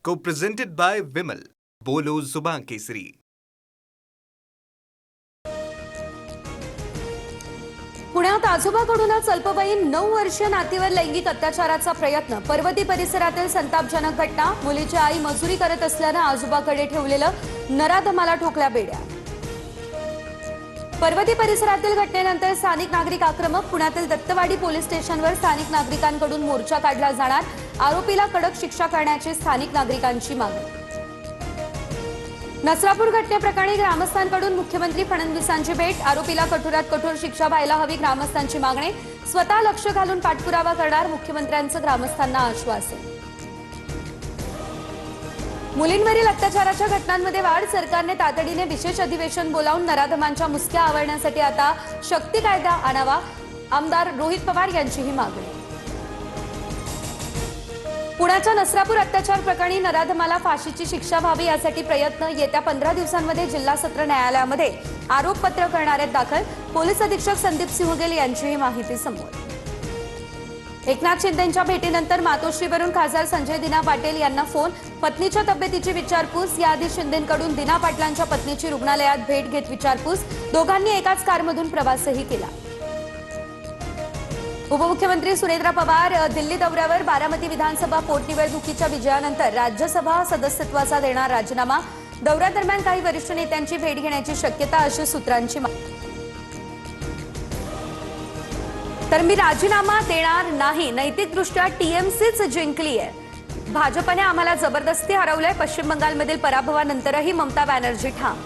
Co-presented by Vimal. बोलो जुबान केसरी. पुण्यात आजोबाकडूनच अल्पवयीन 9 वर्षीय नातीवर लैंगिक अत्याचाराचा प्रयत्न. पर्वती परिसरातील संतापजनक घटना. मुलीची आई मजुरी करत असल्याने आजोबाकडे ठेवलेलं नराधमाला ठोकल्या बेड्या. पर्वती परिसरातील घटनेनंतर स्थानिक नागरिक आक्रमक. पुण्यातील दत्तवाडी पोलीस स्टेशनवर स्थानिक नागरिकांकडून मोर्चा काढला जाणार. आरोपीला कडक शिक्षा करण्याची स्थानिक नागरिकांची मागणी. नसरापूर घटनेप्रकरणी ग्रामस्थांकडून मुख्यमंत्री फडणवीसांची भेट. आरोपीला कठोरात कठोर शिक्षा व्हायला हवी, ग्रामस्थांची मागणी. स्वतः लक्ष घालून पाठपुरावा करणार, मुख्यमंत्र्यांचं ग्रामस्थांना आश्वासन. मुलींवरील अत्याचाराच्या घटनांमध्ये वाढ. सरकारने तातडीने विशेष अधिवेशन बोलावून नराधमांच्या मुसक्या आवळण्यासाठी आता शक्ती कायदा आणावा, आमदार रोहित पवार यांची ही मागणी. पुण्याच्या नसरापूर अत्याचार प्रकरणी नराधमाला फाशीची शिक्षा व्हावी यासाठी प्रयत्न. येत्या 15 दिवसांमध्ये जिल्हा सत्र न्यायालयामध्ये आरोपपत्र करणार आहेत दाखल. पोलीस अधीक्षक संदीप सिंहगेल यांची ही माहिती समोर. एकनाथ शिंदेंच्या भेटीनंतर मातोश्रीवरून खासदार संजय दिना पाटील यांना फोन. पत्नीच्या तब्येतीची विचारपूस. याआधी शिंदेंकडून दिना पाटलांच्या पत्नीची रुग्णालयात भेट घेत विचारपूस. दोघांनी एकाच कारमधून प्रवासही केला. उपमुख्यमंत्री सुनेत्रा पवार दिल्ली दौऱ्यावर. बारामती विधानसभा पोटनिवडणुकीच्या विजयानंतर राज्यसभा सदस्यत्वाचा देणार राजीनामा. दौऱ्यादरम्यान काही वरिष्ठ नेत्यांची भेट घेण्याची शक्यता, अशी सूत्रांची माहिती. तर मी राजीनामा देणार नाही, नैतिकदृष्ट्या टीएमसीच जिंकली आहे. भाजपने आम्हाला जबरदस्ती हरवलंय. पश्चिम बंगालमधील पराभवानंतरही ममता बॅनर्जी ठाम.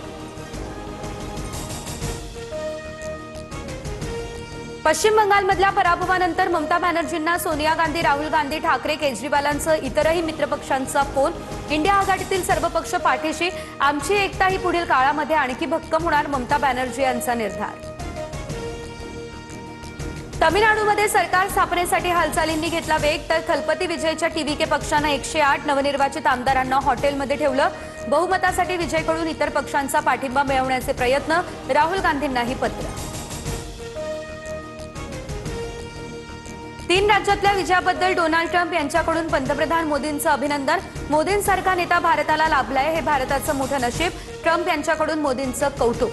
पश्चिम बंगालमधल्या पराभवानंतर ममता बॅनर्जींना सोनिया गांधी, राहुल गांधी, ठाकरे, केजरीवालांसह इतरही मित्रपक्षांचा फोन. इंडिया आघाडीतील सर्व पक्ष पाठीशी. आमची एकता ही पुढील काळामध्ये आणखी भक्कम होणार, ममता बॅनर्जी यांचा निर्धार. तमिळनाडूमध्ये सरकार स्थापनेसाठी हालचालींनी घेतला वेग. तर थलपती विजयच्या टीव्हीके पक्षानं 108 नवनिर्वाचित आमदारांना हॉटेलमध्ये ठेवलं. बहुमतासाठी विजयकडून इतर पक्षांचा पाठिंबा मिळवण्याचे प्रयत्न. राहुल गांधींनाही पत्र. 3 राज्यातल्या विजयाबद्दल डोनाल्ड ट्रम्प यांच्याकडून पंतप्रधान मोदींचं अभिनंदन. मोदींसारखा नेता भारताला लाभलाय, हे भारताचं मोठं नशीब. ट्रम्प यांच्याकडून मोदींचं कौतुक.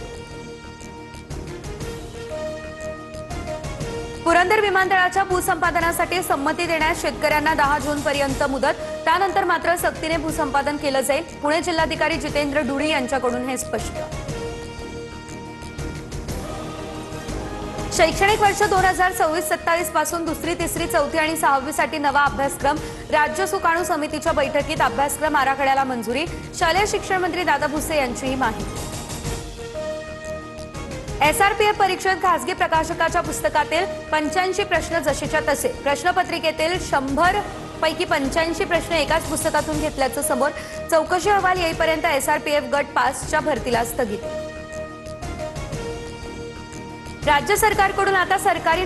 पुरंदर विमानतळाच्या भूसंपादनासाठी संमती देण्यास शेतकऱ्यांना 10 जूनपर्यंत मुदत. त्यानंतर मात्र सक्तीने भूसंपादन केलं जाईल. पुणे जिल्हाधिकारी जितेंद्र डुडी यांच्याकडून हे स्पष्ट. शैक्षणिक वर्ष 2026-27 पासून 2री, 3री, 4थी आणि 6वी साठी नवा अभ्यासक्रम. राज्य सुकाणू समितीच्या बैठकीत अभ्यासक्रम आराखड्याला मंजुरी. शालेय शिक्षण मंत्री दादा भुसे यांची ही माहिती. एसआरपीएफ परीक्षेत खासगी प्रकाशकाच्या पुस्तकातील 85 प्रश्न जसेच्या तसे. प्रश्नपत्रिकेतील 100 पैकी 85 प्रश्न एकाच पुस्तकातून घेतल्याचं समोर. चौकशी अहवाल येईपर्यंत एसआरपीएफ गट 5च्या भरतीला स्थगिती. राज्य सरकारकडून आता सरकारी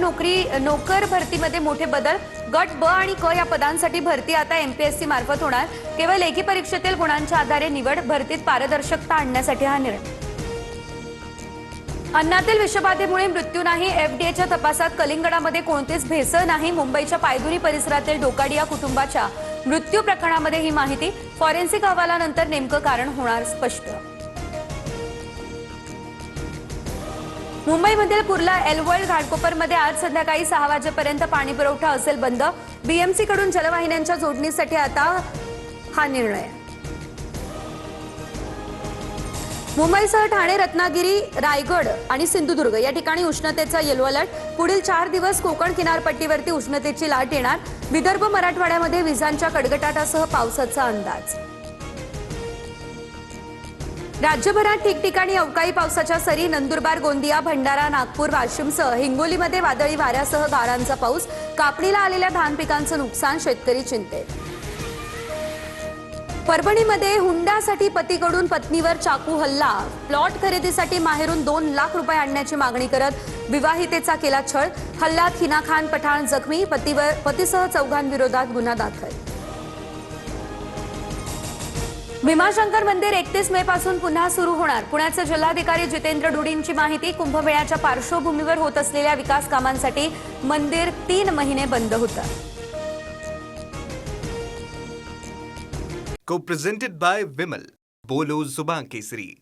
नोकर भरतीमध्ये मोठे बदल. गट ब आणि क या पदांसाठी भरती आता एमपीएससी मार्फत होणार. केवळ लेखी परीक्षेतील गुणांच्या आधारे निवड. भरतीत पारदर्शकता आणण्यासाठी हा निर्णय. अन्नातील विषबाधेमुळे मृत्यू नाही. एफडीएच्या तपासात कलिंगडामध्ये कोणतीच भेसळ नाही. मुंबईच्या पायधुरी परिसरातील डोकाडिया कुटुंबाच्या मृत्यू प्रकरणामध्ये ही माहिती. फॉरेन्सिक अहवालानंतर नेमकं कारण होणार स्पष्ट. मुंबईमधील कुर्ला एलवर्ल्ड घाटकोपरमध्ये आज संध्याकाळी 6 वाजेपर्यंत पाणी पुरवठा असेल बंद. बीएमसीकडून जलवाहिन्यांच्या जोडणीसाठी आता हा निर्णय. मुंबईसह ठाणे, रत्नागिरी, रायगड आणि सिंधुदुर्ग या ठिकाणी उष्णतेचा येलो अलर्ट. पुढील 4 दिवस कोकण किनारपट्टीवरती उष्णतेची लाट येणार. विदर्भ, मराठवाड्यामध्ये विजांच्या कडकडाटासह पावसाचा अंदाज. राज्यभरात ठिकठिकाणी अवकाळी पावसाच्या सरी. नंदुरबार, गोंदिया, भंडारा, नागपूर, वाशिमसह हिंगोलीमध्ये वादळी वाऱ्यासह गारांचा पाऊस. कापणीला आलेल्या धान पिकांचं नुकसान, शेतकरी चिंतेत. परभणीमध्ये हुंडासाठी पतीकडून पत्नीवर चाकू हल्ला. प्लॉट खरेदीसाठी माहेरून 2 लाख रुपये आणण्याची मागणी करत विवाहितेचा केला छळ. हल्ल्यात हिना खान पठाण जखमी. पतीसह 4 विरोधात गुन्हा दाखल. भीमाशंकर मंदिर 31 मे पासून पुन्हा सुरू होणार. पुण्याचे जिल्हाधिकारी जितेंद्र डुडींची माहिती. कुंभमेळ्याच्या पार्श्वभूमीवर होत असलेल्या विकास कामांसाठी मंदिर 3 महिने बंद होतं. Co presented by Vimal. बोलो जुबान केसरी.